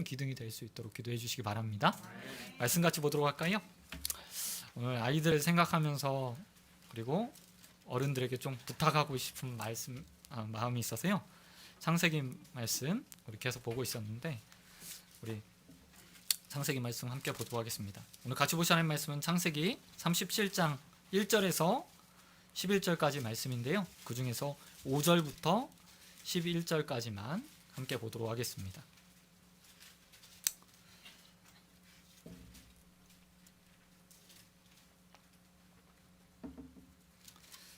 기둥이 될 수 있도록 기도해 주시기 바랍니다. 말씀 같이 보도록 할까요? 오늘 아이들을 생각하면서 그리고 어른들에게 좀 부탁하고 싶은 마음이 있어서요. 창세기 말씀 우리 계속 보고 있었는데 우리 창세기 말씀 함께 보도록 하겠습니다. 오늘 같이 보셔야 할 말씀은 창세기 37장 1절에서 11절까지 말씀인데요. 그 중에서 5절부터 11절까지만 함께 보도록 하겠습니다.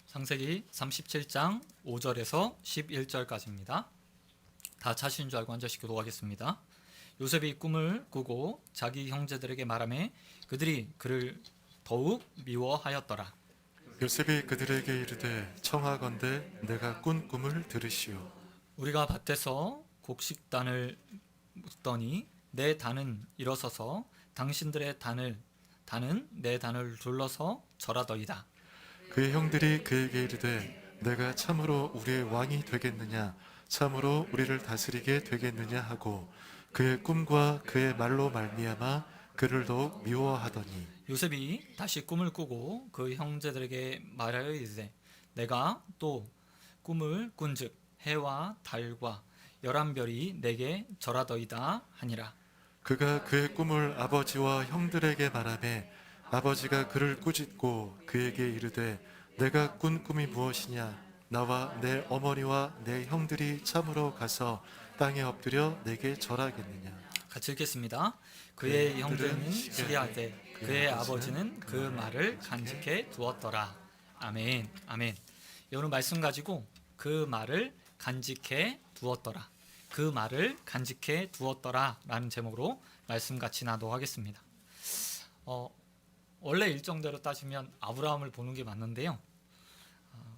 창세기 37장 5절에서 11절까지입니다. 다 찾으신 줄 알고 앉으시고 기도하겠습니다. 요셉이 꿈을 꾸고 자기 형제들에게 말하매 그들이 그를 더욱 미워하였더라. 요셉이 그들에게 이르되 청하건대 내가 꾼 꿈을 들으시오. 우리가 밭에서 곡식단을 묻더니 내 단은 일어서서 당신들의 단은 내 단을 둘러서 절하더이다. 그의 형들이 그에게 이르되 내가 참으로 우리의 왕이 되겠느냐, 참으로 우리를 다스리게 되겠느냐 하고 그의 꿈과 그의 말로 말미암아 그를 더욱 미워하더니 요셉이 다시 꿈을 꾸고 그 형제들에게 말하여 이르되 내가 또 꿈을 꾼즉 해와 달과 11별이 내게 절하더이다 하니라. 그가 그의 꿈을 아버지와 형들에게 말하매 아버지가 그를 꾸짖고 그에게 이르되 내가 꾼 꿈이 무엇이냐, 나와 내 어머니와 내 형들이 참으로 가서 땅에 엎드려 내게 절하겠느냐. 같이 읽겠습니다. 그의 형들은 시기하되 그의 아버지는 그 말을 간직해 두었더라. 아멘. 아멘. 오늘 말씀 가지고 그 말을 간직해 두었더라. 그 말을 간직해 두었더라 라는 제목으로 말씀 같이 나누도록 하겠습니다. 원래 일정대로 따지면 아브라함을 보는 게 맞는데요.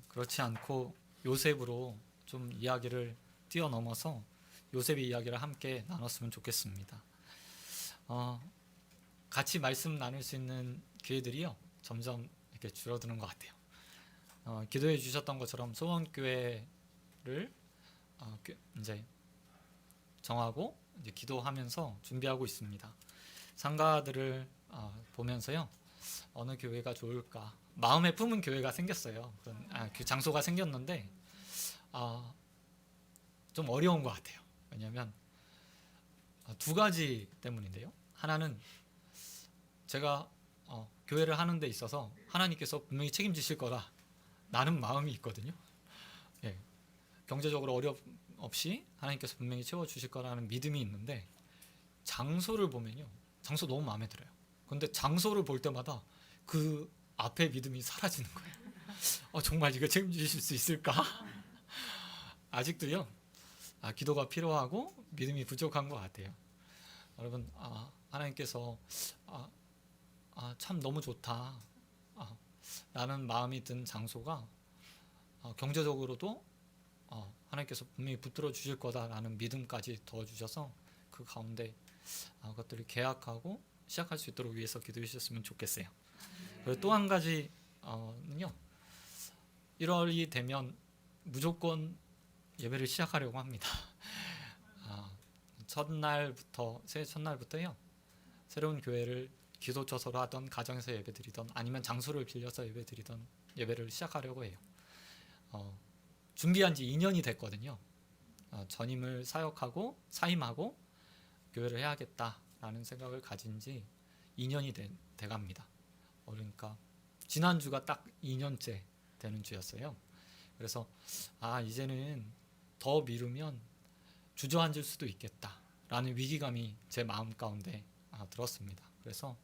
그렇지 않고 요셉으로 좀 이야기를 뛰어넘어서 요셉의 이야기를 함께 나눴으면 좋겠습니다. 같이 말씀 나눌 수 있는 기회들이요 점점 이렇게 줄어드는 것 같아요. 기도해 주셨던 것처럼 소원교회를 이제 정하고 이제 기도하면서 준비하고 있습니다. 상가들을 보면서요 어느 교회가 좋을까 마음에 품은 교회가 생겼어요. 그 장소가 생겼는데 좀 어려운 것 같아요. 왜냐하면 두 가지 때문인데요. 하나는 제가 교회를 하는 데 있어서 하나님께서 분명히 책임지실 거라 나는 마음이 있거든요. 예, 경제적으로 어려움 없이 하나님께서 분명히 채워주실 거라는 믿음이 있는데 장소를 보면요. 장소 너무 마음에 들어요. 근데 장소를 볼 때마다 그 앞에 믿음이 사라지는 거예요. 정말 이거 책임지실 수 있을까? 아직도요. 기도가 필요하고 믿음이 부족한 것 같아요. 여러분 하나님께서 참 너무 좋다 라는 마음이 든 장소가 경제적으로도 하나님께서 분명히 붙들어 주실 거다라는 믿음까지 더 주셔서 그 가운데 그것들을 계약하고 시작할 수 있도록 위해서 기도해 주셨으면 좋겠어요. 그리고 또 한 가지는요. 1월이 되면 무조건 예배를 시작하려고 합니다. 새해 첫날부터요. 새로운 교회를 기도처소로 하던 가정에서 예배드리던 아니면 장소를 빌려서 예배드리던 예배를 시작하려고 해요. 준비한 지 2년이 됐거든요. 전임을 사임하고 교회를 해야겠다라는 생각을 가진 지 2년이 돼갑니다. 그러니까 지난주가 딱 2년째 되는 주였어요. 그래서 이제는 더 미루면 주저앉을 수도 있겠다라는 위기감이 제 마음 가운데 들었습니다. 그래서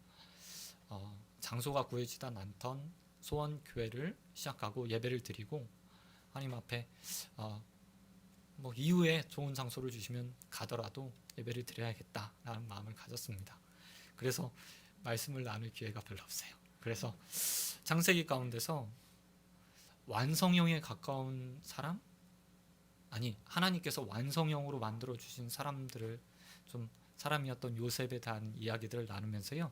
장소가 구해지다 않던 소원교회를 시작하고 예배를 드리고 하나님 앞에 이후에 좋은 장소를 주시면 가더라도 예배를 드려야겠다라는 마음을 가졌습니다. 그래서 말씀을 나눌 기회가 별로 없어요. 그래서 창세기 가운데서 완성형에 가까운 사람? 하나님께서 완성형으로 만들어 주신 사람들을 좀 사람이었던 요셉에 대한 이야기들을 나누면서요.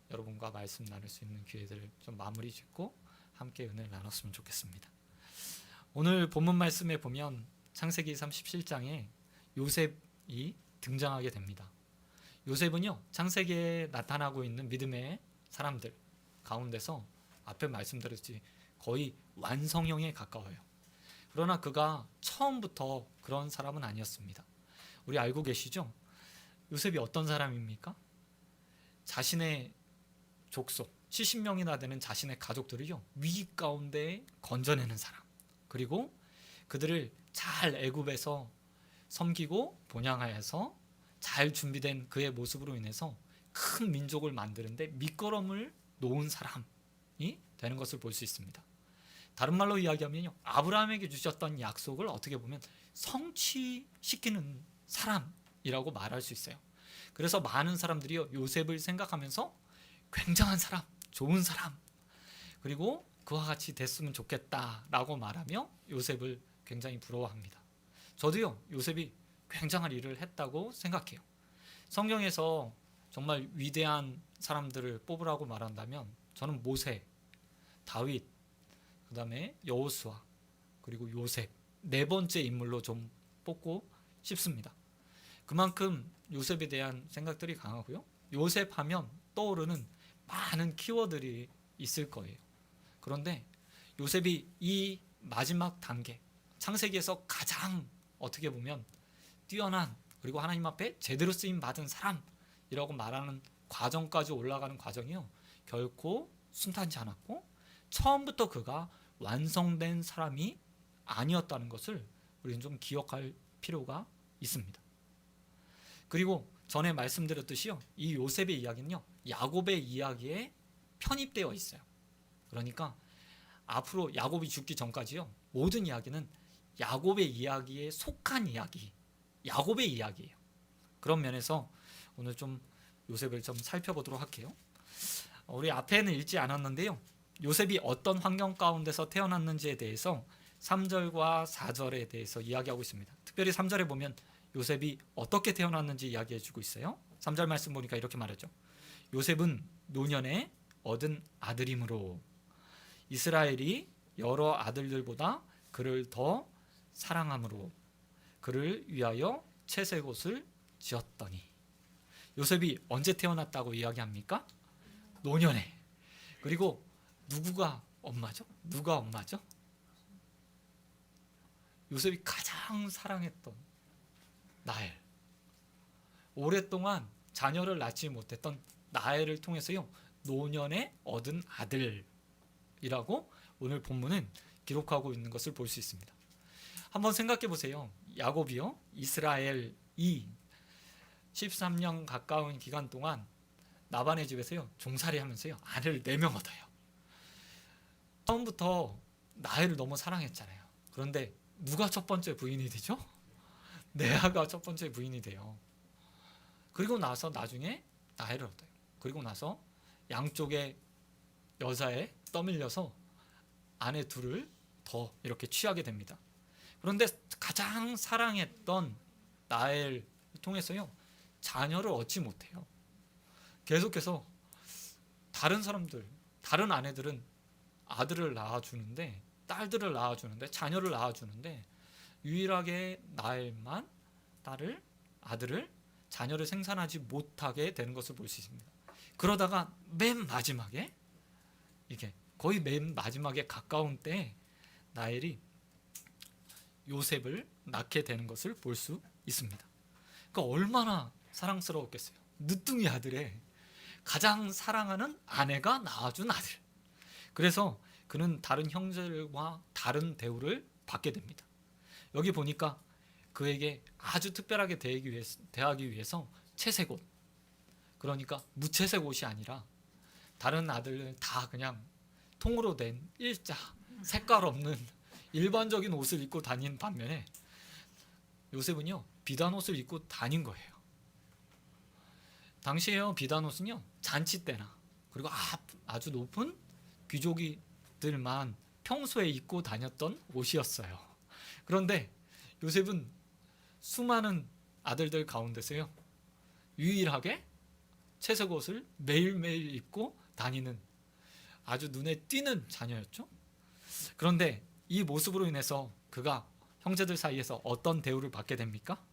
여러분과 말씀 나눌 수 있는 기회들을 좀 마무리 짓고 함께 은혜를 나눴으면 좋겠습니다. 오늘 본문 말씀에 보면 창세기 37장에 요셉이 등장하게 됩니다. 요셉은요, 창세기에 나타나고 있는 믿음의 사람들 가운데서 앞에 말씀드렸듯이 거의 완성형에 가까워요. 그러나 그가 처음부터 그런 사람은 아니었습니다. 우리 알고 계시죠? 요셉이 어떤 사람입니까? 자신의 족속 70명이나 되는 자신의 가족들을요, 위기 가운데 건져내는 사람, 그리고 그들을 잘 애굽에서 섬기고 번양하여서 잘 준비된 그의 모습으로 인해서 큰 민족을 만드는데 밑거름을 놓은 사람이 되는 것을 볼 수 있습니다. 다른 말로 이야기하면요, 아브라함에게 주셨던 약속을 어떻게 보면 성취시키는 사람이라고 말할 수 있어요. 그래서 많은 사람들이요, 요셉을 생각하면서 굉장한 사람, 좋은 사람, 그리고 그와 같이 됐으면 좋겠다라고 말하며 요셉을 굉장히 부러워합니다. 저도요, 요셉이 굉장한 일을 했다고 생각해요. 성경에서 정말 위대한 사람들을 뽑으라고 말한다면 저는 모세, 다윗, 그 다음에 여호수아, 그리고 요셉, 네 번째 인물로 좀 뽑고 싶습니다. 그만큼 요셉에 대한 생각들이 강하고요, 요셉 하면 떠오르는 많은 키워드들이 있을 거예요. 그런데 요셉이 이 마지막 단계, 창세기에서 가장 어떻게 보면 뛰어난, 그리고 하나님 앞에 제대로 쓰임 받은 사람이라고 말하는 과정까지 올라가는 과정이요, 결코 순탄치 않았고 처음부터 그가 완성된 사람이 아니었다는 것을 우리는 좀 기억할 필요가 있습니다. 그리고 전에 말씀드렸듯이요, 이 요셉의 이야기는요, 야곱의 이야기에 편입되어 있어요. 그러니까 앞으로 야곱이 죽기 전까지요, 모든 이야기는 야곱의 이야기에 속한 이야기, 야곱의 이야기예요. 그런 면에서 오늘 좀 요셉을 좀 살펴보도록 할게요. 우리 앞에는 읽지 않았는데요, 요셉이 어떤 환경 가운데서 태어났는지에 대해서 3절과 4절에 대해서 이야기하고 있습니다. 특별히 3절에 보면 요셉이 어떻게 태어났는지 이야기해주고 있어요. 3절 말씀 보니까 이렇게 말하죠. 요셉은 노년에 얻은 아들이므로 이스라엘이 여러 아들들보다 그를 더 사랑함으로 그를 위하여 채색옷을 지었더니. 요셉이 언제 태어났다고 이야기합니까? 노년에. 그리고 누구가 엄마죠? 누가 엄마죠? 요셉이 가장 사랑했던 라헬. 오랫동안 자녀를 낳지 못했던 라헬을 통해서요, 노년에 얻은 아들이라고 오늘 본문은 기록하고 있는 것을 볼 수 있습니다. 한번 생각해 보세요. 야곱이요, 이스라엘이 13년 가까운 기간 동안 라반의 집에서요, 종살이 하면서요, 아내를 4명 얻어요. 처음부터 라헬을 너무 사랑했잖아요. 그런데 누가 첫 번째 부인이 되죠? 레아가 첫 번째 부인이 돼요. 그리고 나서 나중에 라헬을 얻어요. 그리고 나서 양쪽의 여자에 떠밀려서 아내 둘을 더 이렇게 취하게 됩니다. 그런데 가장 사랑했던 라헬을 통해서요, 자녀를 얻지 못해요. 계속해서 다른 사람들, 다른 아내들은 아들을 낳아주는데, 딸들을 낳아주는데, 자녀를 낳아주는데, 유일하게 라헬만 아들을, 자녀를 생산하지 못하게 되는 것을 볼 수 있습니다. 그러다가 맨 마지막에, 이게 거의 맨 마지막에 가까운 때에 라헬이 요셉을 낳게 되는 것을 볼 수 있습니다. 그러니까 얼마나 사랑스러웠겠어요. 늦둥이 아들의 가장 사랑하는 아내가 낳아준 아들. 그래서 그는 다른 형제들과 다른 대우를 받게 됩니다. 여기 보니까 그에게 아주 특별하게 대하기 위해서 채색옷, 그러니까 무채색 옷이 아니라 다른 아들은 다 그냥 통으로 된 일자, 색깔 없는 일반적인 옷을 입고 다닌 반면에 요셉은요, 비단 옷을 입고 다닌 거예요. 당시에요, 비단 옷은요, 잔치 때나 그리고 아주 높은 귀족들만 평소에 입고 다녔던 옷이었어요. 그런데 요셉은 수많은 아들들 가운데서요, 유일하게 채색 옷을 매일매일 입고 다니는 아주 눈에 띄는 자녀였죠. 그런데 이 모습으로 인해서 그가 형제들 사이에서 어떤 대우를 받게 됩니까?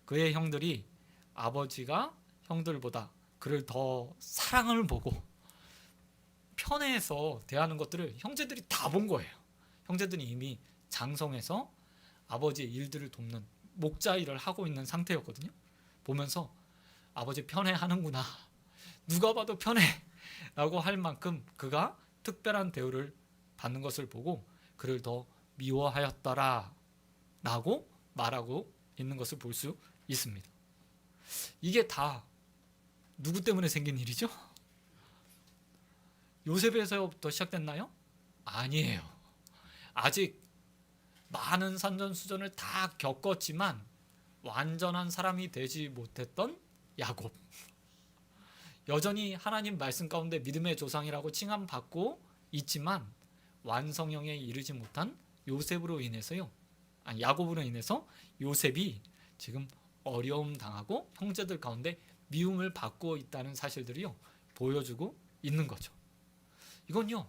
그의 형들이 아버지가 형들보다 그를 더 사랑을 보고 편애해서 대하는 것들을 형제들이 다 본 거예요. 형제들이 이미 장성해서 아버지의 일들을 돕는 목자 일을 하고 있는 상태였거든요. 보면서 아버지 편애하는구나, 누가 봐도 편애라고 할 만큼 그가 특별한 대우를 받는 것을 보고 그를 더 미워하였더라 라고 말하고 있는 것을 볼 수 있습니다. 이게 다 누구 때문에 생긴 일이죠? 요셉에서부터 시작됐나요? 아니에요. 아직 많은 산전수전을 다 겪었지만 완전한 사람이 되지 못했던 야곱, 여전히 하나님 말씀 가운데 믿음의 조상이라고 칭함받고 있지만 완성형에 이르지 못한 요셉으로 인해서요, 아니 야곱으로 인해서 요셉이 지금 어려움 당하고 형제들 가운데 미움을 받고 있다는 사실들이요 보여주고 있는 거죠. 이건요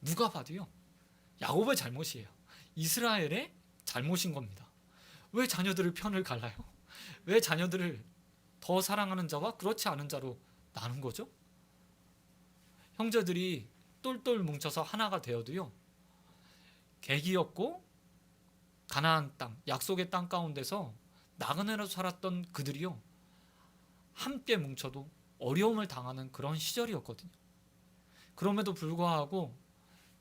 누가 봐도요 야곱의 잘못이에요. 이스라엘의 잘못인 겁니다. 왜 자녀들을 편을 갈라요? 왜 자녀들을 더 사랑하는 자와 그렇지 않은 자로 나눈 거죠? 형제들이 똘똘 뭉쳐서 하나가 되어도요 객이었고 가나안 땅, 약속의 땅 가운데서 나그네로 살았던 그들이요 함께 뭉쳐도 어려움을 당하는 그런 시절이었거든요. 그럼에도 불구하고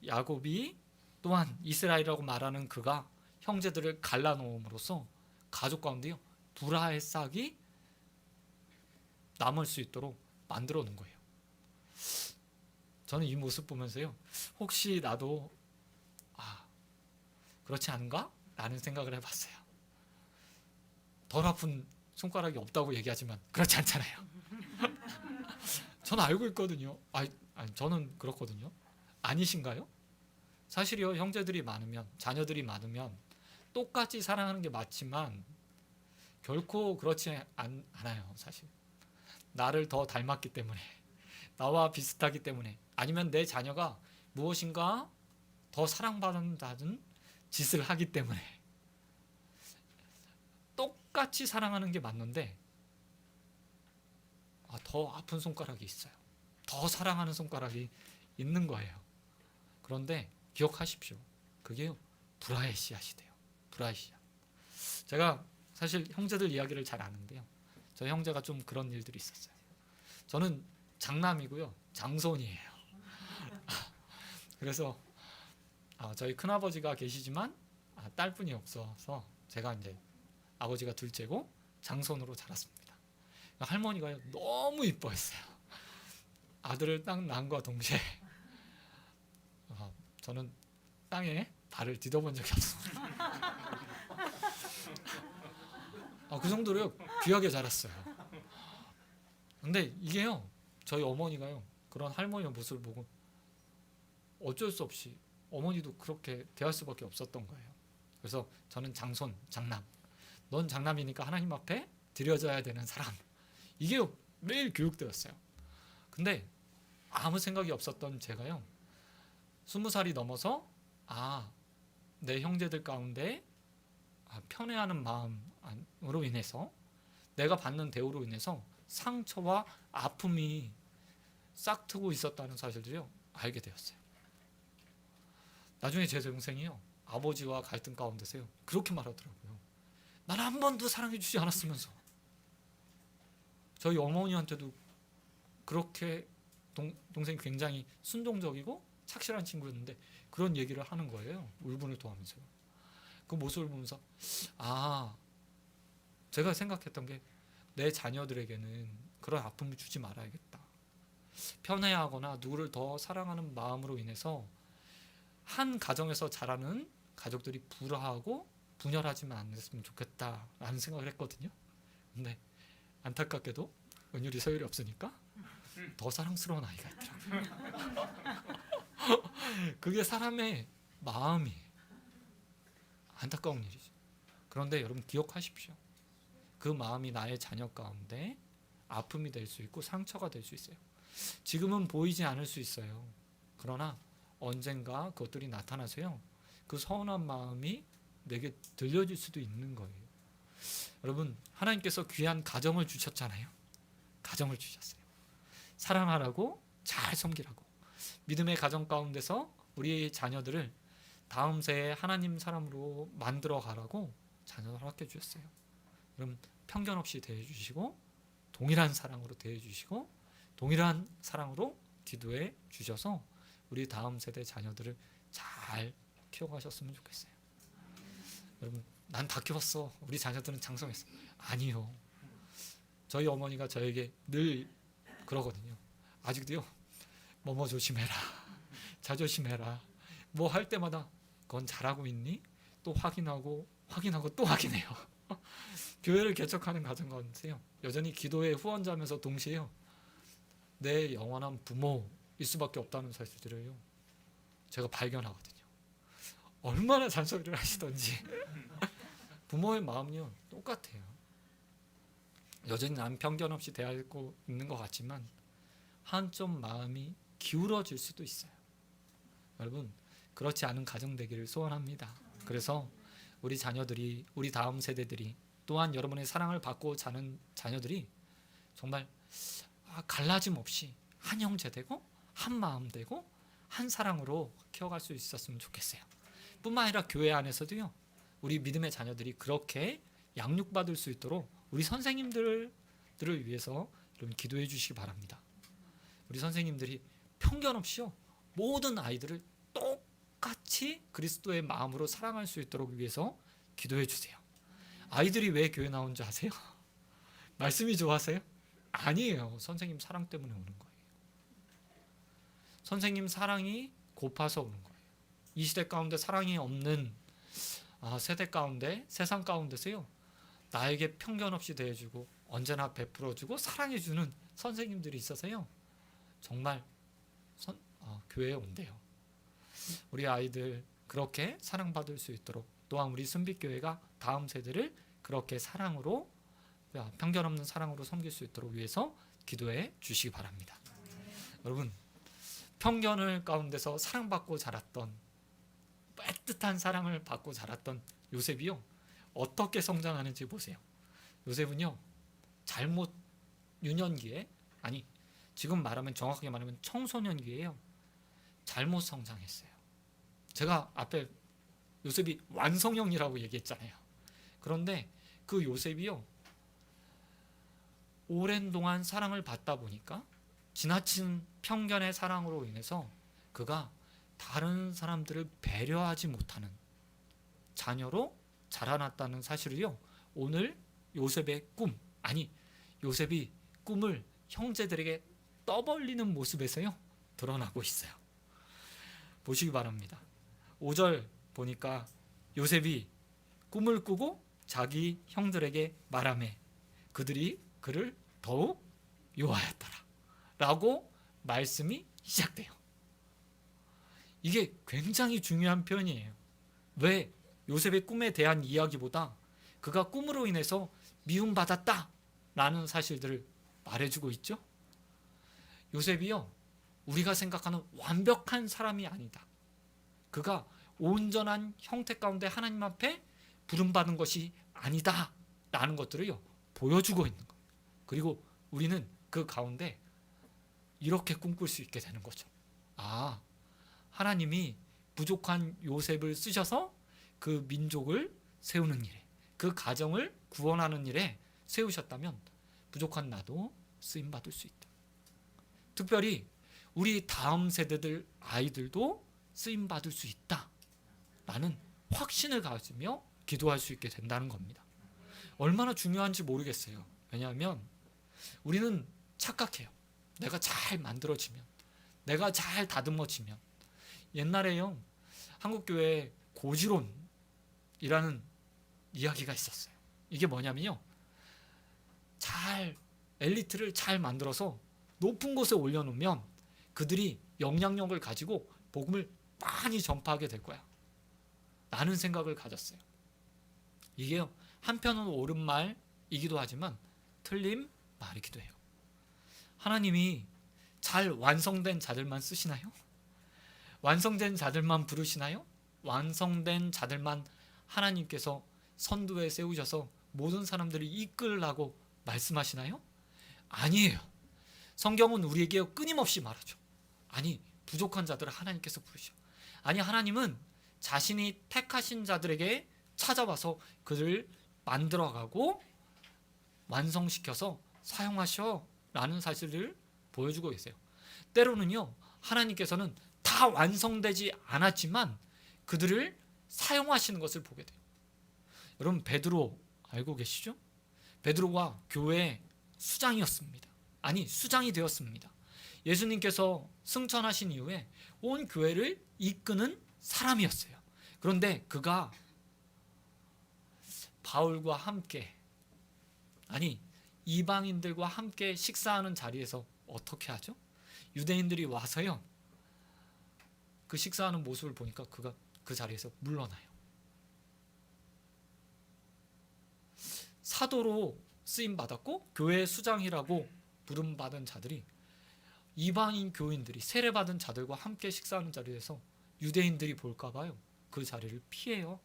야곱이 또한 이스라엘이라고 말하는 그가 형제들을 갈라놓음으로써 가족 가운데요 불화의 싹이 남을 수 있도록 만들어 놓은 거예요. 저는 이 모습 보면서요 혹시 나도 그렇지 않은가? 라는 생각을 해봤어요. 덜 아픈 손가락이 없다고 얘기하지만 그렇지 않잖아요. 저는 알고 있거든요. 저는 그렇거든요. 아니신가요? 사실이요 형제들이 많으면, 자녀들이 많으면 똑같이 사랑하는 게 맞지만 결코 그렇지 않아요. 사실 나를 더 닮았기 때문에, 나와 비슷하기 때문에, 아니면 내 자녀가 무엇인가 더 사랑받는다는 짓을 하기 때문에 똑같이 사랑하는 게 맞는데 더 아픈 손가락이 있어요. 더 사랑하는 손가락이 있는 거예요. 그런데 기억하십시오. 그게 불화의 씨앗이 돼요. 불화의 씨앗. 제가 사실 형제들 이야기를 잘 아는데요. 저 형제가 좀 그런 일들이 있었어요. 저는 장남이고요. 장손이에요. 그래서 저희 큰아버지가 계시지만 딸뿐이 없어서 제가 이제 아버지가 둘째고 장손으로 자랐습니다. 할머니가 너무 이뻐했어요. 아들을 딱 낳은과 동시에 저는 땅에 발을 디뎌본 적이 없습니다. 그 정도로요 귀하게 자랐어요. 근데 이게요 저희 어머니가요 그런 할머니의 모습을 보고 어쩔 수 없이 어머니도 그렇게 대할 수밖에 없었던 거예요. 그래서 저는 장손, 장남, 넌 장남이니까 하나님 앞에 드려져야 되는 사람, 이게 매일 교육되었어요. 근데 아무 생각이 없었던 제가요 20살이 넘어서 내 형제들 가운데 편애하는 마음으로 인해서, 내가 받는 대우로 인해서 상처와 아픔이 싹트고 있었다는 사실들을 알게 되었어요. 나중에 제 동생이요 아버지와 갈등 가운데서요 그렇게 말하더라고요. 나는 한 번도 사랑해 주지 않았으면서. 저희 어머니한테도 그렇게 동생이 굉장히 순종적이고 착실한 친구였는데 그런 얘기를 하는 거예요. 울분을 토하면서요. 그 모습을 보면서 제가 생각했던 게 내 자녀들에게는 그런 아픔을 주지 말아야겠다. 편애하거나 누구를 더 사랑하는 마음으로 인해서 한 가정에서 자라는 가족들이 불화하고 분열하지만 않았으면 좋겠다라는 생각을 했거든요. 근데 안타깝게도 은율이 서율이 없으니까 더 사랑스러운 아이가 있더라고요. 그게 사람의 마음이 안타까운 일이죠. 그런데 여러분 기억하십시오. 그 마음이 나의 자녀 가운데 아픔이 될 수 있고 상처가 될 수 있어요. 지금은 보이지 않을 수 있어요. 그러나 언젠가 그것들이 나타나서요 그 서운한 마음이 내게 들려질 수도 있는 거예요. 여러분, 하나님께서 귀한 가정을 주셨잖아요. 가정을 주셨어요. 사랑하라고, 잘 섬기라고. 믿음의 가정 가운데서 우리 자녀들을 다음 세에 하나님 사람으로 만들어 가라고 자녀를 허락해 주셨어요. 그럼 편견 없이 대해 주시고, 동일한 사랑으로 대해 주시고, 동일한 사랑으로 기도해 주셔서 우리 다음 세대 자녀들을 잘 키워가셨으면 좋겠어요. 여러분, 난 다 키웠어, 우리 자녀들은 장성했어. 아니요. 저희 어머니가 저에게 늘 그러거든요. 아직도요. 뭐뭐 조심해라, 자조심해라. 뭐 할 때마다 그건 잘하고 있니? 또 확인하고 또 확인해요. 교회를 개척하는 가정 가운데요, 여전히 기도의 후원자면서 동시에요, 내 영원한 부모일 수밖에 없다는 사실들을요, 제가 발견하거든요. 얼마나 잔소리를 하시던지. 부모의 마음이요, 똑같아요. 여전히 난 편견 없이 대하고 있는 것 같지만 한쪽 마음이 기울어질 수도 있어요. 여러분, 그렇지 않은 가정 되기를 소원합니다. 그래서 우리 자녀들이, 우리 다음 세대들이, 또한 여러분의 사랑을 받고 자는 자녀들이 정말 갈라짐 없이 한 형제 되고 한 마음 되고 한 사랑으로 키워갈 수 있었으면 좋겠어요. 뿐만 아니라 교회 안에서도요, 우리 믿음의 자녀들이 그렇게 양육받을 수 있도록 우리 선생님들을 위해서 여러분 기도해 주시기 바랍니다. 우리 선생님들이 편견 없이요, 모든 아이들을 똑같이 그리스도의 마음으로 사랑할 수 있도록 위해서 기도해 주세요. 아이들이 왜 교회 나온 줄 아세요? 말씀이 좋아서요? 아니에요. 선생님 사랑 때문에 오는 거예요. 선생님 사랑이 고파서 오는 거예요. 이 시대 가운데 사랑이 없는 세대 가운데, 세상 가운데서요, 나에게 편견 없이 대해주고 언제나 베풀어주고 사랑해주는 선생님들이 있어서요, 정말 교회에 온대요. 우리 아이들 그렇게 사랑받을 수 있도록, 또한 우리 순빛교회가 다음 세대를 그렇게 사랑으로, 편견 없는 사랑으로 섬길 수 있도록 위해서 기도해 주시기 바랍니다. 여러분, 편견을 가운데서 사랑받고 자랐던, 애틋한 사랑을 받고 자랐던 요셉이요, 어떻게 성장하는지 보세요. 요셉은요, 잘못 유년기에, 아니 지금 말하면, 정확하게 말하면 청소년기에요, 잘못 성장했어요. 제가 앞에 요셉이 완성형이라고 얘기했잖아요. 그런데 그 요셉이요, 오랜 동안 사랑을 받다 보니까 지나친 편견의 사랑으로 인해서 그가 다른 사람들을 배려하지 못하는 자녀로 자라났다는 사실을요, 오늘 요셉의 꿈, 아니 요셉이 꿈을 형제들에게 떠벌리는 모습에서요 드러나고 있어요. 보시기 바랍니다. 5절 보니까 요셉이 꿈을 꾸고 자기 형들에게 말하매 그들이 그를 더욱 요하였더라 라고 말씀이 시작돼요. 이게 굉장히 중요한 표현이에요. 왜? 요셉의 꿈에 대한 이야기보다 그가 꿈으로 인해서 미움받았다 라는 사실들을 말해주고 있죠. 요셉이요, 우리가 생각하는 완벽한 사람이 아니다. 그가 온전한 형태 가운데 하나님 앞에 부름받은 것이 아니다 라는 것들을요 보여주고 있는 거예요. 그리고 우리는 그 가운데 이렇게 꿈꿀 수 있게 되는 거죠. 하나님이 부족한 요셉을 쓰셔서 그 민족을 세우는 일에, 그 가정을 구원하는 일에 세우셨다면 부족한 나도 쓰임받을 수 있다. 특별히 우리 다음 세대들 아이들도 쓰임받을 수 있다 라는 확신을 가지며 기도할 수 있게 된다는 겁니다. 얼마나 중요한지 모르겠어요. 왜냐하면 우리는 착각해요. 내가 잘 만들어지면, 내가 잘 다듬어지면. 옛날에요, 한국교회에 고지론이라는 이야기가 있었어요. 이게 뭐냐면요, 엘리트를 잘 만들어서 높은 곳에 올려놓으면 그들이 영향력을 가지고 복음을 많이 전파하게 될 거야 라는 생각을 가졌어요. 이게요, 한편으로 옳은 말이기도 하지만 틀린 말이기도 해요. 하나님이 잘 완성된 자들만 쓰시나요? 완성된 자들만 부르시나요? 완성된 자들만 하나님께서 선두에 세우셔서 모든 사람들을 이끌라고 말씀하시나요? 아니에요. 성경은 우리에게 끊임없이 말하죠. 아니, 부족한 자들을 하나님께서 부르셔. 아니, 하나님은 자신이 택하신 자들에게 찾아와서 그들을 만들어가고 완성시켜서 사용하셔 라는 사실을 보여주고 계세요. 때로는요, 하나님께서는 다 완성되지 않았지만 그들을 사용하시는 것을 보게 돼요. 여러분, 베드로 알고 계시죠? 베드로가 교회의 수장이었습니다. 아니, 수장이 되었습니다. 예수님께서 승천하신 이후에 온 교회를 이끄는 사람이었어요. 그런데 그가 바울과 함께, 아니, 이방인들과 함께 식사하는 자리에서 어떻게 하죠? 유대인들이 와서요, 그 식사하는 모습을 보니까 그가 그 자리에서 물러나요. 사도로 쓰임 받았고 교회 수장이라고 부름 받은 자들이 이방인 교인들이 세례 받은 자들과 함께 식사하는 자리에서 유대인들이 볼까 봐요, 그 자리를 피해요.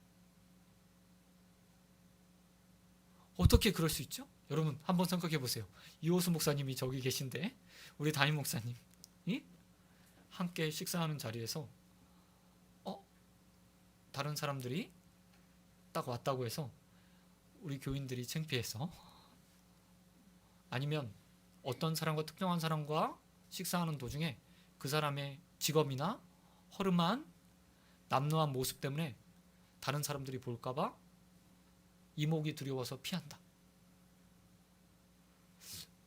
어떻게 그럴 수 있죠? 여러분 한번 생각해 보세요. 이호수 목사님이 저기 계신데 우리 담임 목사님이 함께 식사하는 자리에서 다른 사람들이 딱 왔다고 해서 우리 교인들이 창피해서, 아니면 어떤 사람과 특정한 사람과 식사하는 도중에 그 사람의 직업이나 허름한 남루한 모습 때문에 다른 사람들이 볼까봐 이목이 두려워서 피한다.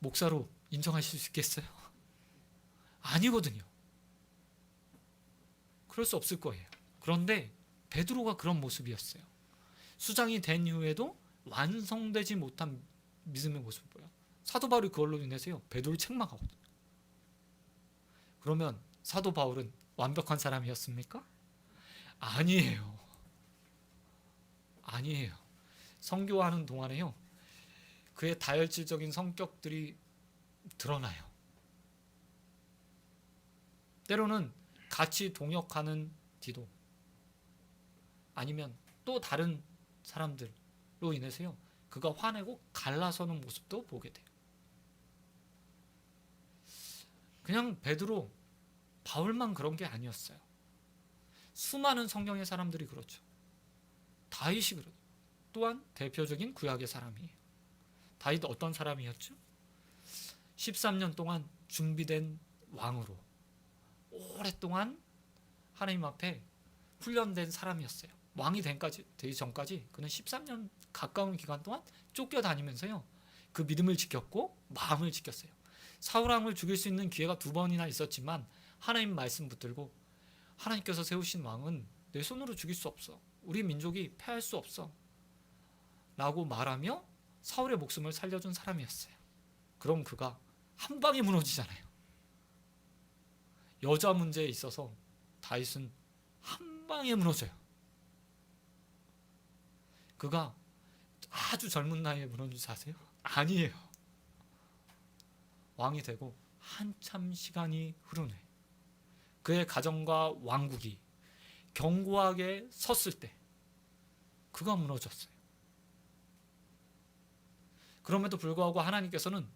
목사로 인정하실 수 있겠어요? 아니거든요. 그럴 수 없을 거예요. 그런데 베드로가 그런 모습이었어요. 수장이 된 이후에도 완성되지 못한 믿음의 모습을 보여요. 사도 바울이 그걸로 인해서요, 베드로를 책망하거든요. 그러면 사도 바울은 완벽한 사람이었습니까? 아니에요. 아니에요. 선교하는 동안에요, 그의 다혈질적인 성격들이 드러나요. 때로는 같이 동역하는 디도, 아니면 또 다른 사람들로 인해서요, 그가 화내고 갈라서는 모습도 보게 돼요. 그냥 베드로, 바울만 그런 게 아니었어요. 수많은 성경의 사람들이 그렇죠. 다윗이 그렇죠. 또한 대표적인 구약의 사람이에요. 다윗 어떤 사람이었죠? 13년 동안 준비된 왕으로 오랫동안 하나님 앞에 훈련된 사람이었어요. 왕이 되기 전까지 그는 13년 가까운 기간 동안 쫓겨다니면서요, 그 믿음을 지켰고 마음을 지켰어요. 사울왕을 죽일 수 있는 기회가 2번이나 있었지만 하나님 말씀 붙들고, 하나님께서 세우신 왕은 내 손으로 죽일 수 없어, 우리 민족이 패할 수 없어 라고 말하며 사울의 목숨을 살려준 사람이었어요. 그럼 그가 한 방에 무너지잖아요. 여자 문제에 있어서 다윗은 한 방에 무너져요. 그가 아주 젊은 나이에 무너진 줄 아세요? 아니에요. 왕이 되고 한참 시간이 흐른 후에 그의 가정과 왕국이 견고하게 섰을 때 그가 무너졌어요. 그럼에도 불구하고 하나님께서는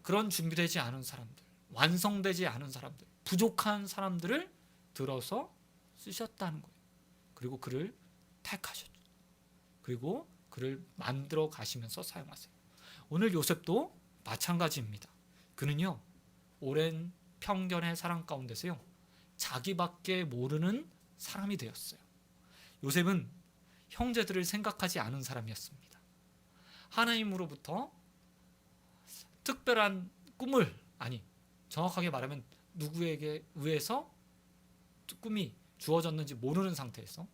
그런 준비되지 않은 사람들, 완성되지 않은 사람들, 부족한 사람들을 들어서 쓰셨다는 거예요. 그리고 그를 택하셨죠. 그리고 그를 만들어 가시면서 사용하세요. 오늘 요셉도 마찬가지입니다. 그는요, 오랜 편견의 사랑 가운데서요, 자기밖에 모르는 사람이 되었어요. 요셉은 형제들을 생각하지 않은 사람이었습니다. 하나님으로부터 특별한 꿈을, 아니 정확하게 말하면 누구에게 의해서 꿈이 주어졌는지 모르는 상태에서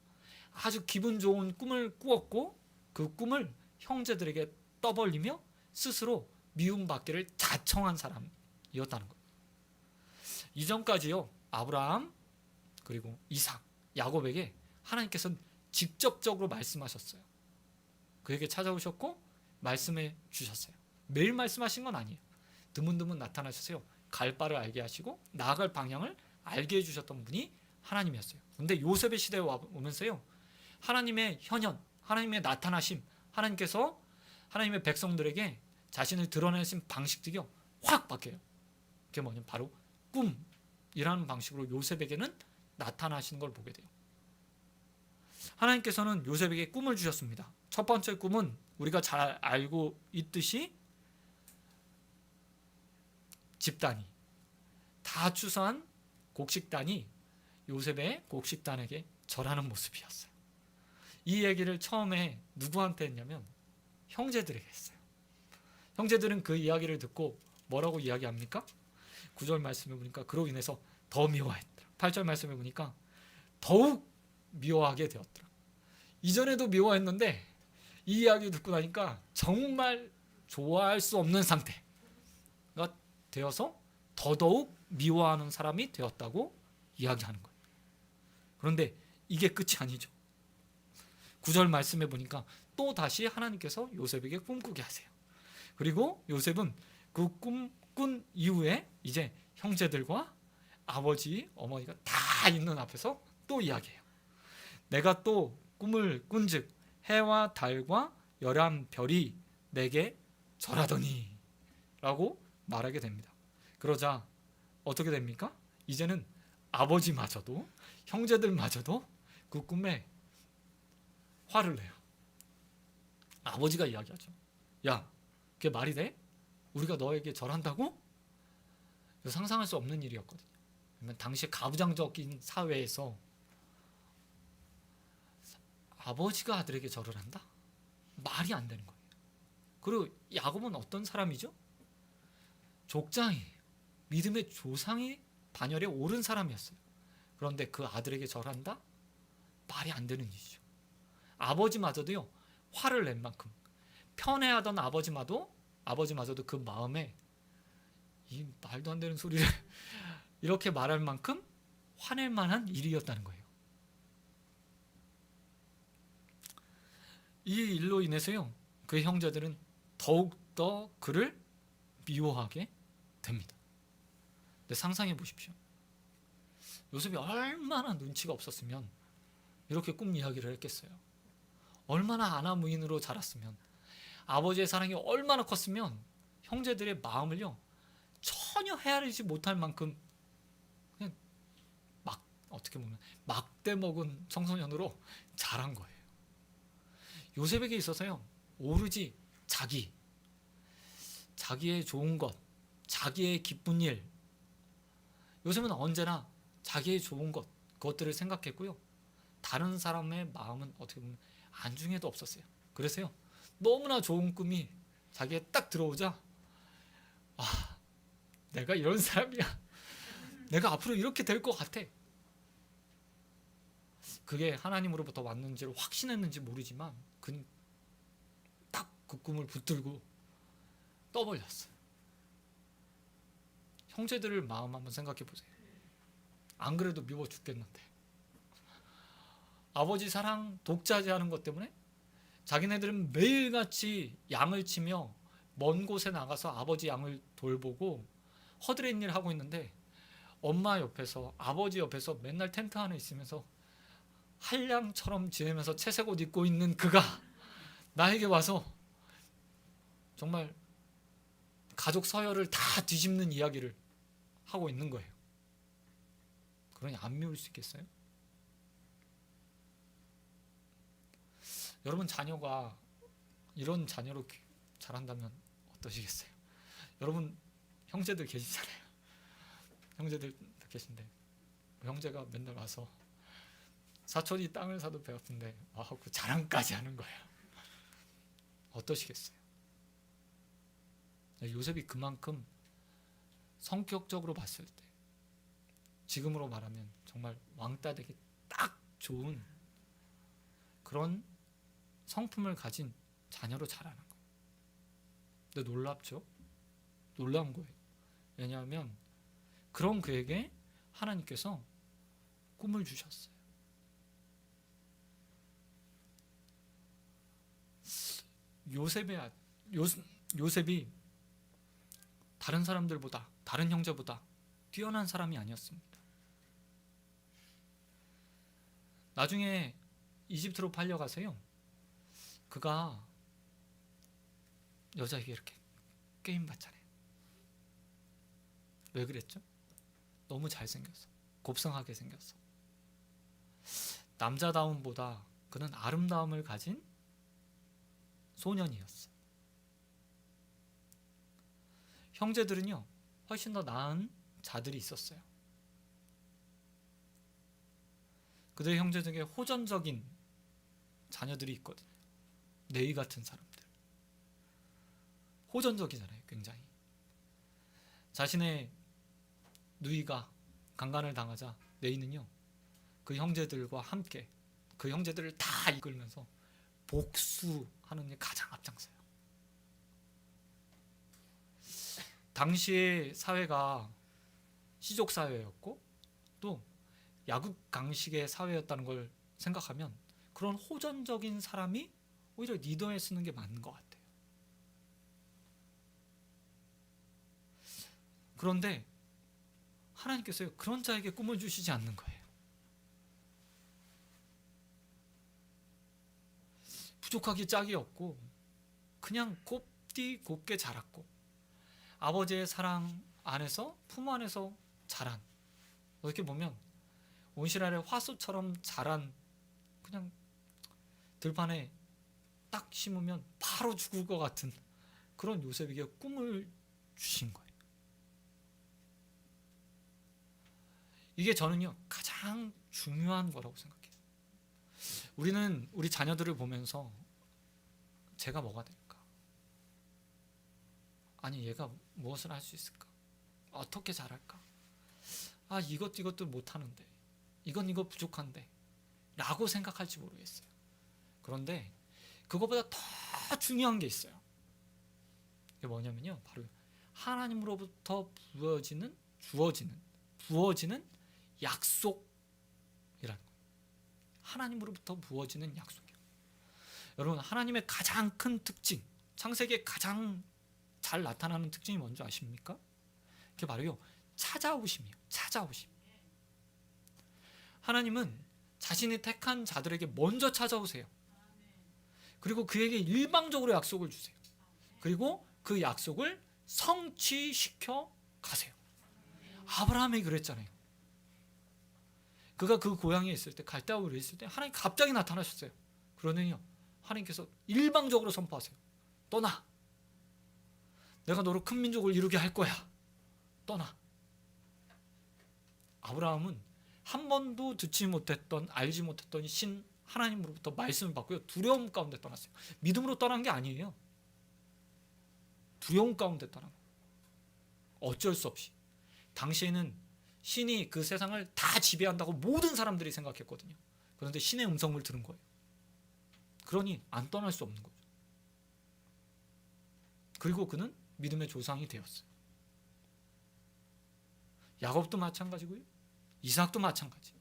아주 기분 좋은 꿈을 꾸었고 그 꿈을 형제들에게 떠벌리며 스스로 미움받기를 자청한 사람이었다는 거예요. 이전까지요, 아브라함 그리고 이삭, 야곱에게 하나님께서는 직접적으로 말씀하셨어요. 그에게 찾아오셨고 말씀해 주셨어요. 매일 말씀하신 건 아니에요. 드문드문 나타나셔서요, 갈 바를 알게 하시고 나아갈 방향을 알게 해주셨던 분이 하나님이었어요. 그런데 요셉의 시대에 오면서요, 하나님의 현현, 하나님의 나타나심, 하나님께서 하나님의 백성들에게 자신을 드러내신 방식들이요 확 바뀌어요. 그게 뭐냐면 바로 꿈이라는 방식으로 요셉에게는 나타나시는 걸 보게 돼요. 하나님께서는 요셉에게 꿈을 주셨습니다. 첫 번째 꿈은 우리가 잘 알고 있듯이 집단이 다 추수한 곡식단이 요셉의 곡식단에게 절하는 모습이었어요. 이 얘기를 처음에 누구한테 했냐면 형제들에게 했어요. 형제들은 그 이야기를 듣고 뭐라고 이야기합니까? 9절 말씀에 보니까 그로 인해서 더 미워했더라. 8절 말씀에 보니까 더욱 미워하게 되었더라. 이전에도 미워했는데 이 이야기 듣고 나니까 정말 좋아할 수 없는 상태가 되어서 더더욱 미워하는 사람이 되었다고 이야기하는 거예요. 그런데 이게 끝이 아니죠. 9절 말씀에 보니까 또 다시 하나님께서 요셉에게 꿈꾸게 하세요. 그리고 요셉은 그 꿈꾼 이후에 이제 형제들과 아버지, 어머니가 다 있는 앞에서 또 이야기해요. 내가 또 꿈을 꾼즉 해와 달과 열한 별이 내게 절하더니 라고 말하게 됩니다. 그러자 어떻게 됩니까? 이제는 아버지마저도 형제들마저도 그 꿈에 화를 내요. 아버지가 이야기하죠. 야, 그게 말이 돼? 우리가 너에게 절한다고? 상상할 수 없는 일이었거든요. 그러면 당시 가부장적인 사회에서 아버지가 아들에게 절을 한다? 말이 안 되는 거예요. 그리고 야곱은 어떤 사람이죠? 족장이에요. 믿음의 조상이 반열에 오른 사람이었어요. 그런데 그 아들에게 절한다? 말이 안 되는 일이죠. 아버지마저도요 화를 낸 만큼 편애하던 아버지마저도 그 마음에 이 말도 안 되는 소리를 이렇게 말할 만큼 화낼 만한 일이었다는 거예요. 이 일로 인해서요 그 형제들은 더욱더 그를 미워하게 됩니다. 근데 상상해 보십시오. 요셉이 얼마나 눈치가 없었으면 이렇게 꿈 이야기를 했겠어요. 얼마나 아나무인으로 자랐으면, 아버지의 사랑이 얼마나 컸으면 형제들의 마음을요 전혀 헤아리지 못할 만큼 그냥 어떻게 보면 막대 먹은 청소년으로 자란 거예요. 요셉에게 있어서요 오로지 자기의 좋은 것, 자기의 기쁜 일, 요셉은 언제나 자기의 좋은 것, 그것들을 생각했고요. 다른 사람의 마음은 어떻게 보면 안중에도 없었어요. 그래서요 너무나 좋은 꿈이 자기에 딱 들어오자 내가 이런 사람이야. 내가 앞으로 이렇게 될 것 같아. 그게 하나님으로부터 왔는지를 확신했는지 모르지만 그는 딱 그 꿈을 붙들고 떠벌렸어요. 형제들을 마음 한번 생각해 보세요. 안 그래도 미워 죽겠는데 아버지 사랑 독차지하는 것 때문에 자기네들은 매일같이 양을 치며 먼 곳에 나가서 아버지 양을 돌보고 허드렛 일 하고 있는데 엄마 옆에서, 아버지 옆에서 맨날 텐트 안에 있으면서 한량처럼 지내면서 채색 옷 입고 있는 그가 나에게 와서 정말 가족 서열을 다 뒤집는 이야기를 하고 있는 거예요. 그러니 안 미울 수 있겠어요? 여러분 자녀가 이런 자녀로 자란다면 어떠시겠어요? 여러분 형제들 계시잖아요. 형제들 계신데 형제가 맨날 와서 사촌이 땅을 사도 배웠는데 그 자랑까지 하는 거예요. 어떠시겠어요? 요셉이 그만큼 성격적으로 봤을 때 지금으로 말하면 정말 왕따 되기 딱 좋은 그런 성품을 가진 자녀로 자라는 거예요. 근데 놀랍죠? 놀라운 거예요. 왜냐하면 그런 그에게 하나님께서 꿈을 주셨어요. 요셉이 다른 사람들보다, 다른 형제보다 뛰어난 사람이 아니었습니다. 나중에 이집트로 팔려가서요 그가 여자에게 이렇게 게임 받잖아요. 왜 그랬죠? 너무 잘생겼어. 곱상하게 생겼어. 남자다움보다 그는 아름다움을 가진 소년이었어. 형제들은요, 훨씬 더 나은 자들이 있었어요. 그들의 형제 중에 호전적인 자녀들이 있거든요. 네이 같은 사람들. 호전적이잖아요, 굉장히. 자신의 누이가 강간을 당하자 네이는요, 그 형제들과 함께 그 형제들을 다 이끌면서 복수하는 데 가장 앞장서요. 당시의 사회가 시족 사회였고 또 야국 강식의 사회였다는 걸 생각하면 그런 호전적인 사람이 오히려 리더에 쓰는 게 맞는 것 같아요. 그런데 하나님께서요, 그런 자에게 꿈을 주시지 않는 거예요. 부족하기 짝이 없고 그냥 곱게 자랐고 아버지의 사랑 안에서 품 안에서 자란, 어떻게 보면 온실아래 화소처럼 자란, 그냥 들판에 딱 심으면 바로 죽을 것 같은 그런 요셉에게 꿈을 주신 거예요. 이게 저는요 가장 중요한 거라고 생각해요. 우리는 우리 자녀들을 보면서 제가 뭐가 될까? 아니 얘가 무엇을 할 수 있을까? 어떻게 잘할까? 아 이것도 못하는데, 이거 부족한데 라고 생각할지 모르겠어요. 그런데 그것보다 더 중요한 게 있어요. 그게 뭐냐면요, 바로 하나님으로부터 부어지는 약속이라는 거예요. 하나님으로부터 부어지는 약속이요. 여러분, 하나님의 가장 큰 특징, 창세기에 가장 잘 나타나는 특징이 뭔지 아십니까? 그게 바로요, 찾아오심이에요. 찾아오심. 하나님은 자신이 택한 자들에게 먼저 찾아오세요. 그리고 그에게 일방적으로 약속을 주세요. 그리고 그 약속을 성취시켜 가세요. 아브라함이 그랬잖아요. 그가 그 고향에 있을 때, 갈대아우르에 있을 때 하나님 갑자기 나타나셨어요. 그러더니요, 하나님께서 일방적으로 선포하세요. 떠나. 내가 너로 큰 민족을 이루게 할 거야. 떠나. 아브라함은 한 번도 듣지 못했던, 알지 못했던 신 하나님으로부터 말씀을 받고요, 두려움 가운데 떠났어요. 믿음으로 떠난 게 아니에요. 두려움 가운데 떠난 거예요. 어쩔 수 없이. 당시에는 신이 그 세상을 다 지배한다고 모든 사람들이 생각했거든요. 그런데 신의 음성을 들은 거예요. 그러니 안 떠날 수 없는 거죠. 그리고 그는 믿음의 조상이 되었어요. 야곱도 마찬가지고요, 이삭도 마찬가지,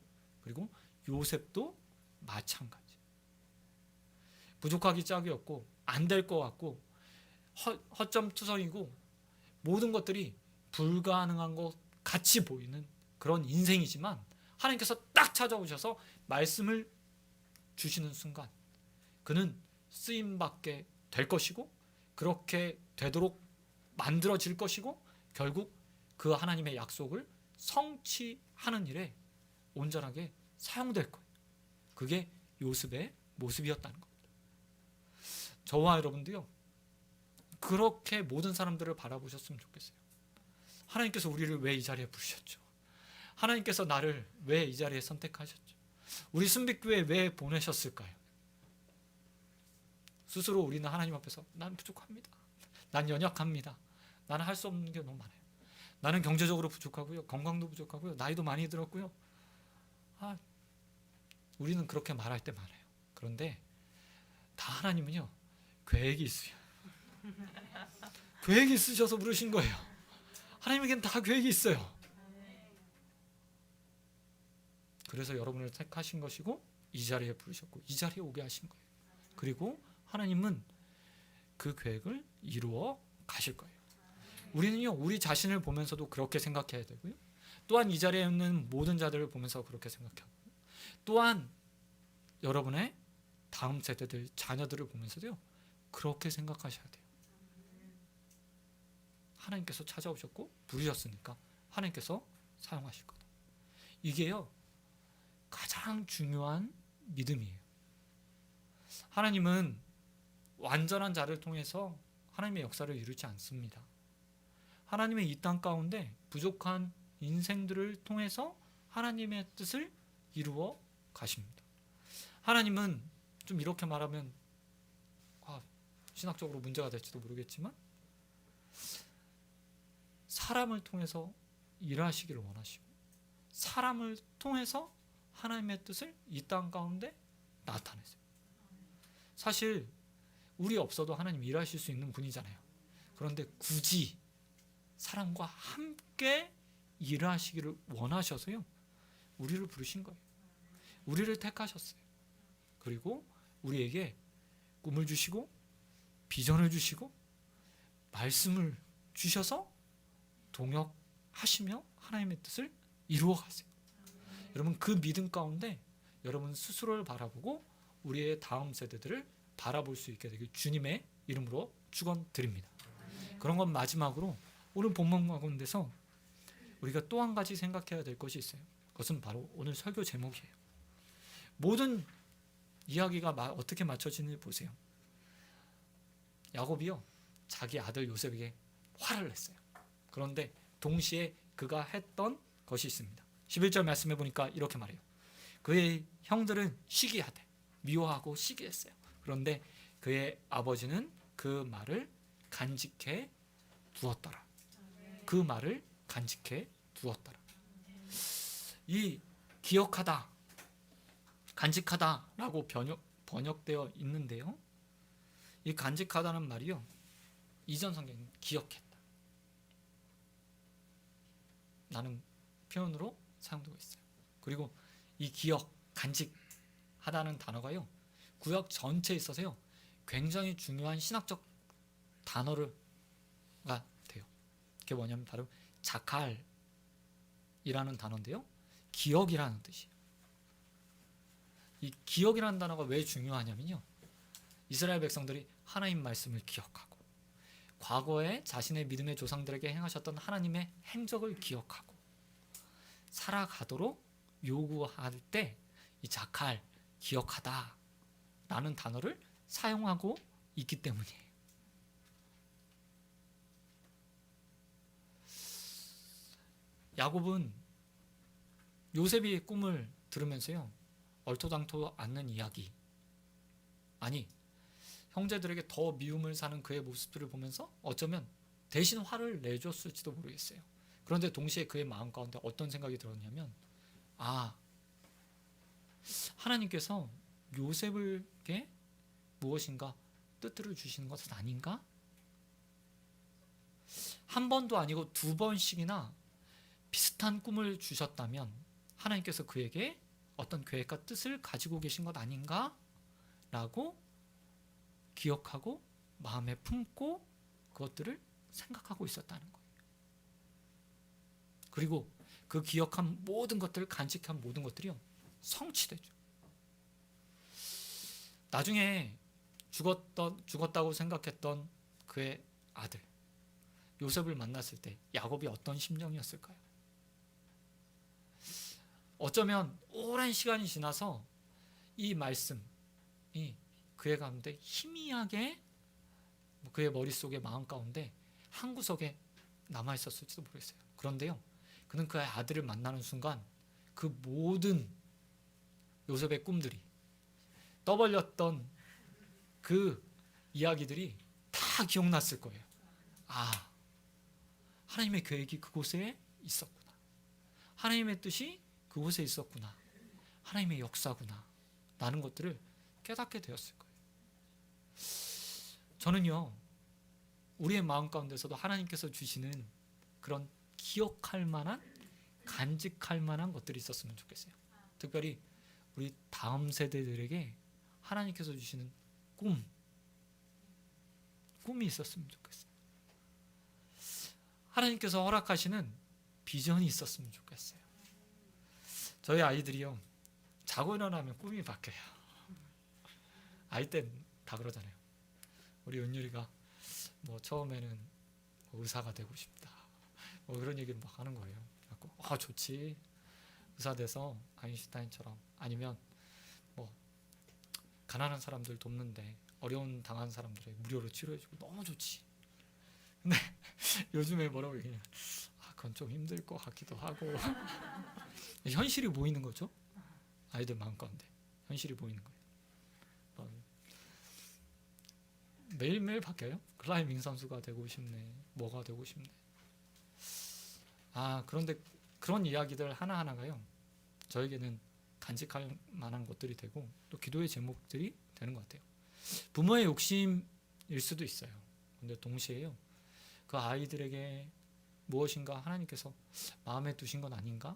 그리고 요셉도 마찬가지. 부족하기 짝이 없고 안 될 것 같고 허점투성이고 모든 것들이 불가능한 것 같이 보이는 그런 인생이지만, 하나님께서 딱 찾아오셔서 말씀을 주시는 순간 그는 쓰임받게 될 것이고, 그렇게 되도록 만들어질 것이고, 결국 그 하나님의 약속을 성취하는 일에 온전하게 사용될 거예요. 그게 요셉의 모습이었다는 겁니다. 저와 여러분도요, 그렇게 모든 사람들을 바라보셨으면 좋겠어요. 하나님께서 우리를 왜 이 자리에 부르셨죠? 하나님께서 나를 왜 이 자리에 선택하셨죠? 우리 순빛교회에 왜 보내셨을까요? 스스로 우리는 하나님 앞에서 난 부족합니다. 난 연약합니다. 나는 할 수 없는 게 너무 많아요. 나는 경제적으로 부족하고요, 건강도 부족하고요, 나이도 많이 들었고요. 우리는 그렇게 말할 때 많아요. 그런데 다 하나님은요, 계획이 있어요. 계획이 있으셔서 부르신 거예요. 하나님에게는 다 계획이 있어요. 그래서 여러분을 택하신 것이고, 이 자리에 부르셨고, 이 자리에 오게 하신 거예요. 그리고 하나님은 그 계획을 이루어 가실 거예요. 우리는요, 우리 자신을 보면서도 그렇게 생각해야 되고요, 또한 이 자리에 있는 모든 자들을 보면서 그렇게 생각하고, 또한 여러분의 다음 세대들, 자녀들을 보면서도요, 그렇게 생각하셔야 돼요. 하나님께서 찾아오셨고 부르셨으니까 하나님께서 사용하실 거다. 이게요 가장 중요한 믿음이에요. 하나님은 완전한 자를 통해서 하나님의 역사를 이루지 않습니다. 하나님의 이 땅 가운데 부족한 인생들을 통해서 하나님의 뜻을 이루어 가십니다. 하나님은 좀 이렇게 말하면 신학적으로 문제가 될지도 모르겠지만 사람을 통해서 일하시기를 원하시고 사람을 통해서 하나님의 뜻을 이 땅 가운데 나타내세요. 사실 우리 없어도 하나님 일하실 수 있는 분이잖아요. 그런데 굳이 사람과 함께 일하시기를 원하셔서요 우리를 부르신 거예요. 우리를 택하셨어요. 그리고 우리에게 꿈을 주시고 비전을 주시고 말씀을 주셔서 동역하시며 하나님의 뜻을 이루어 가세요. 여러분 그 믿음 가운데 여러분 스스로를 바라보고 우리의 다음 세대들을 바라볼 수 있게 되길 주님의 이름으로 축원드립니다. 그런 건 마지막으로 오늘 본문 가운데서 우리가 또 한 가지 생각해야 될 것이 있어요. 그것은 바로 오늘 설교 제목이에요. 모든 이야기가 어떻게 맞춰지는지 보세요. 야곱이요 자기 아들 요셉에게 화를 냈어요. 그런데 동시에 그가 했던 것이 있습니다. 11절 말씀해 보니까 이렇게 말해요. 그의 형들은 시기하되 미워하고 시기했어요. 그런데 그의 아버지는 그 말을 간직해 두었더라. 그 말을 간직해 두었더라. 이 기억하다, 간직하다라고 번역되어 있는데요. 이 간직하다는 말이요. 이전 성경은 기억했다 라는 표현으로 사용되고 있어요. 그리고 이 기억, 간직하다는 단어가요. 구약 전체에 있어서요. 굉장히 중요한 신학적 단어가 돼요. 그게 뭐냐면 바로 자칼이라는 단어인데요. 기억이라는 뜻이에요. 이 기억이라는 단어가 왜 중요하냐면요. 이스라엘 백성들이 하나님 말씀을 기억하고 과거에 자신의 믿음의 조상들에게 행하셨던 하나님의 행적을 기억하고 살아가도록 요구할 때 이 자칼, 기억하다 라는 단어를 사용하고 있기 때문이에요. 야곱은 요셉이 꿈을 들으면서요. 얼토당토 않는 이야기, 아니 형제들에게 더 미움을 사는 그의 모습들을 보면서 어쩌면 대신 화를 내줬을지도 모르겠어요. 그런데 동시에 그의 마음 가운데 어떤 생각이 들었냐면 하나님께서 요셉에게 무엇인가 뜻들을 주시는 것은 아닌가? 한 번도 아니고 두 번씩이나 비슷한 꿈을 주셨다면 하나님께서 그에게 어떤 계획과 뜻을 가지고 계신 것 아닌가? 라고 기억하고 마음에 품고 그것들을 생각하고 있었다는 거예요. 그리고 그 기억한 모든 것들, 간직한 모든 것들이요 성취되죠. 나중에 죽었다고 생각했던 그의 아들 요셉을 만났을 때 야곱이 어떤 심정이었을까요? 어쩌면 오랜 시간이 지나서 이 말씀이 그의 가운데 희미하게 그의 머릿속에 마음 가운데 한 구석에 남아있었을지도 모르겠어요. 그런데요 그는 그의 아들을 만나는 순간 그 모든 요셉의 꿈들이 떠벌렸던 그 이야기들이 다 기억났을 거예요. 하나님의 계획이 그곳에 있었구나. 하나님의 뜻이 그곳에 있었구나. 하나님의 역사구나. 라는 것들을 깨닫게 되었을 거예요. 저는요 우리의 마음 가운데서도 하나님께서 주시는 그런 기억할 만한, 간직할 만한 것들이 있었으면 좋겠어요. 특별히 우리 다음 세대들에게 하나님께서 주시는 꿈이 있었으면 좋겠어요. 하나님께서 허락하시는 비전이 있었으면 좋겠어요. 저희 아이들이요 자고 일어나면 꿈이 바뀌어요. 아이 땐 다 그러잖아요. 우리 은율이가 처음에는 의사가 되고 싶다. 뭐 그런 얘기를 막 하는 거예요. 그래갖고 좋지. 의사 돼서 아인슈타인처럼, 아니면 뭐 가난한 사람들 돕는데 어려운 당한 사람들에게 무료로 치료해주고 너무 좋지. 근데 요즘에 뭐라고 얘기해? 그건 좀 힘들 것 같기도 하고. 현실이 보이는 거죠. 아이들 마음 가운데 현실이 보이는 거예요. 매일매일 바뀌어요. 클라이밍 선수가 되고 싶네, 뭐가 되고 싶네. 그런데 그런 이야기들 하나하나가요, 저에게는 간직할 만한 것들이 되고 또 기도의 제목들이 되는 것 같아요. 부모의 욕심일 수도 있어요. 근데 동시에요, 그 아이들에게 무엇인가 하나님께서 마음에 두신 건 아닌가?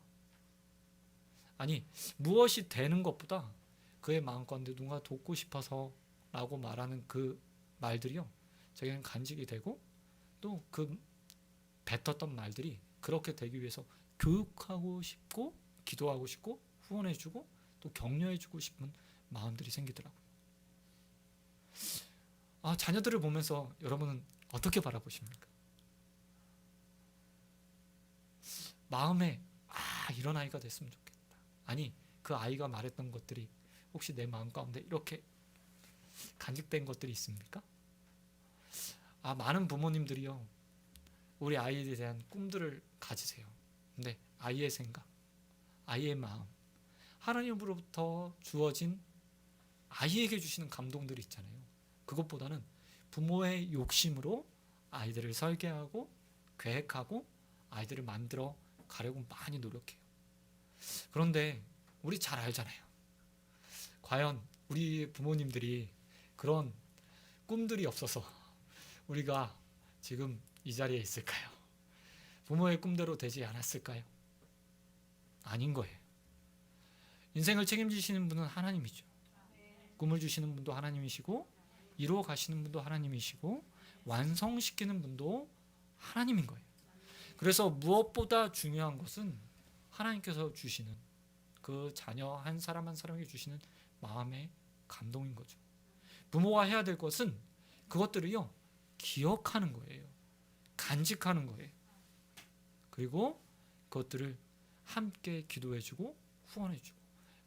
아니, 무엇이 되는 것보다 그의 마음 가운데 누가 돕고 싶어서 라고 말하는 그 말들이요, 저에게는 간직이 되고, 또 그 뱉었던 말들이 그렇게 되기 위해서 교육하고 싶고 기도하고 싶고 후원해주고 또 격려해주고 싶은 마음들이 생기더라고요. 자녀들을 보면서 여러분은 어떻게 바라보십니까? 마음에 이런 아이가 됐으면 좋겠다. 아니, 그 아이가 말했던 것들이 혹시 내 마음 가운데 이렇게 간직된 것들이 있습니까? 많은 부모님들이요, 우리 아이에 대한 꿈들을 가지세요. 근데 아이의 생각, 아이의 마음, 하나님으로부터 주어진 아이에게 주시는 감동들이 있잖아요. 그것보다는 부모의 욕심으로 아이들을 설계하고 계획하고 아이들을 만들어 가려고 많이 노력해요. 그런데 우리 잘 알잖아요. 과연 우리 부모님들이 그런 꿈들이 없어서 우리가 지금 이 자리에 있을까요? 부모의 꿈대로 되지 않았을까요? 아닌 거예요. 인생을 책임지시는 분은 하나님이죠. 꿈을 주시는 분도 하나님이시고 이루어 가시는 분도 하나님이시고 완성시키는 분도 하나님인 거예요. 그래서 무엇보다 중요한 것은 하나님께서 주시는 그 자녀 한 사람 한 사람에게 주시는 마음의 감동인 거죠. 부모가 해야 될 것은 그것들을요, 기억하는 거예요. 간직하는 거예요. 그리고 그것들을 함께 기도해주고 후원해주고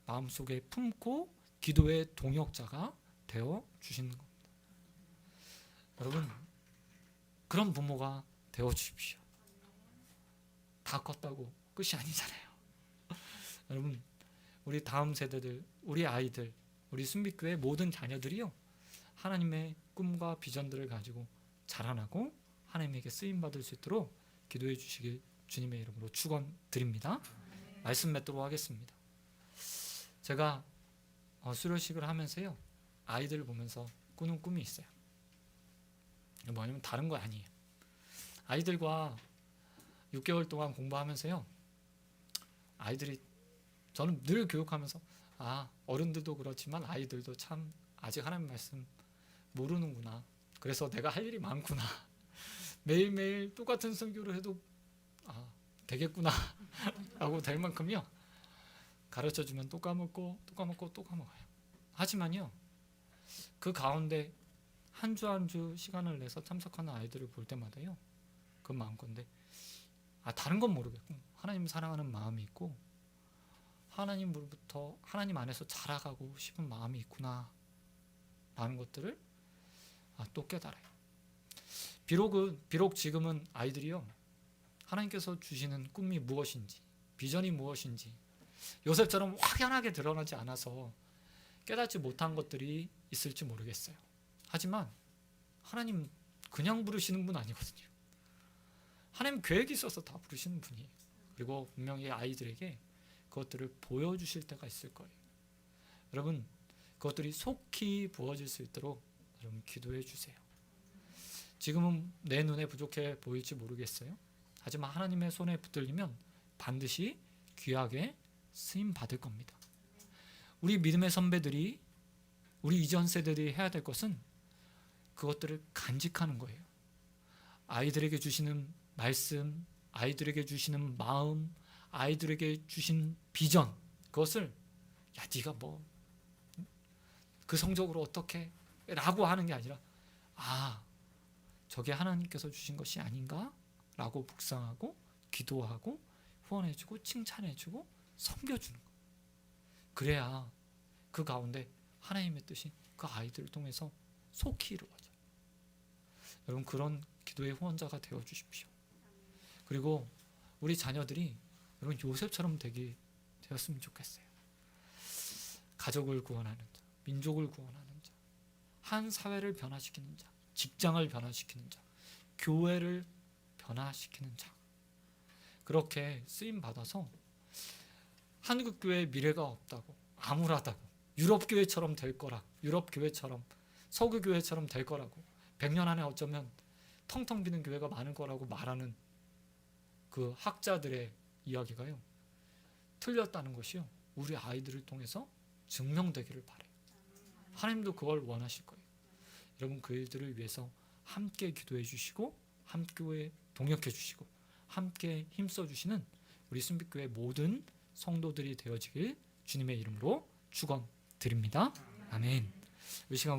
마음속에 품고 기도의 동역자가 되어 주시는 겁니다. 여러분, 그런 부모가 되어 주십시오. 다 컸다고 끝이 아니잖아요. 여러분, 우리 다음 세대들, 우리 아이들, 우리 순비교회 모든 자녀들이요, 하나님의 꿈과 비전들을 가지고 자라나고 하나님에게 쓰임받을 수 있도록 기도해 주시길 주님의 이름으로 축원드립니다. 말씀 맺도록 하겠습니다. 제가 수료식을 하면서요, 아이들을 보면서 꾸는 꿈이 있어요. 뭐냐면 다른 거 아니에요. 아이들과 6개월 동안 공부하면서요, 아이들이, 저는 늘 교육하면서 어른들도 그렇지만 아이들도 참 아직 하나님 말씀 모르는구나. 그래서 내가 할 일이 많구나. 매일매일 똑같은 설교를 해도 되겠구나 라고 될 만큼요, 가르쳐주면 또 까먹고 또 까먹고 또 까먹어요. 하지만요, 그 가운데 한 주 한 주 시간을 내서 참석하는 아이들을 볼 때마다요, 그 마음건데 다른 건 모르겠고 하나님 사랑하는 마음이 있고 하나님으로부터 하나님 안에서 자라가고 싶은 마음이 있구나 라는 것들을 또 깨달아요. 비록 지금은 아이들이요, 하나님께서 주시는 꿈이 무엇인지, 비전이 무엇인지 요셉처럼 확연하게 드러나지 않아서 깨닫지 못한 것들이 있을지 모르겠어요. 하지만 하나님 그냥 부르시는 분 아니거든요. 하나님 계획이 있어서 다 부르시는 분이에요. 그리고 분명히 아이들에게 그것들을 보여주실 때가 있을 거예요. 여러분, 그것들이 속히 부어질 수 있도록 여러분 기도해 주세요. 지금은 내 눈에 부족해 보일지 모르겠어요. 하지만 하나님의 손에 붙들리면 반드시 귀하게 쓰임 받을 겁니다. 우리 믿음의 선배들이, 우리 이전 세대들이 해야 될 것은 그것들을 간직하는 거예요. 아이들에게 주시는 말씀, 아이들에게 주시는 마음, 아이들에게 주신 비전, 그것을 네가 뭐 그 성적으로 어떻게 라고 하는 게 아니라 저게 하나님께서 주신 것이 아닌가라고 묵상하고 기도하고 후원해주고 칭찬해주고 섬겨주는 거. 그래야 그 가운데 하나님의 뜻이 그 아이들을 통해서 속히 이루어져요. 여러분 그런 기도의 후원자가 되어 주십시오. 그리고 우리 자녀들이 여러분 요셉처럼 되었으면 좋겠어요. 가족을 구원하는 자, 민족을 구원하는 자, 한 사회를 변화시키는 자, 직장을 변화시키는 자, 교회를 변화시키는 자. 그렇게 쓰임 받아서 한국 교회의 미래가 없다고, 암울하다고, 유럽 교회처럼 될 거라, 유럽 교회처럼, 서구 교회처럼 될 거라고, 100년 안에 어쩌면 텅텅 비는 교회가 많을 거라고 말하는 그 학자들의 이야기가요, 틀렸다는 것이요, 우리 아이들을 통해서 증명되기를 바래요. 하나님도 그걸 원하실 거예요. 여러분 그 일들을 위해서 함께 기도해 주시고 함께 동역해 주시고 함께 힘써 주시는 우리 순빛교회 모든 성도들이 되어지길 주님의 이름으로 축원드립니다. 아멘. 이 시간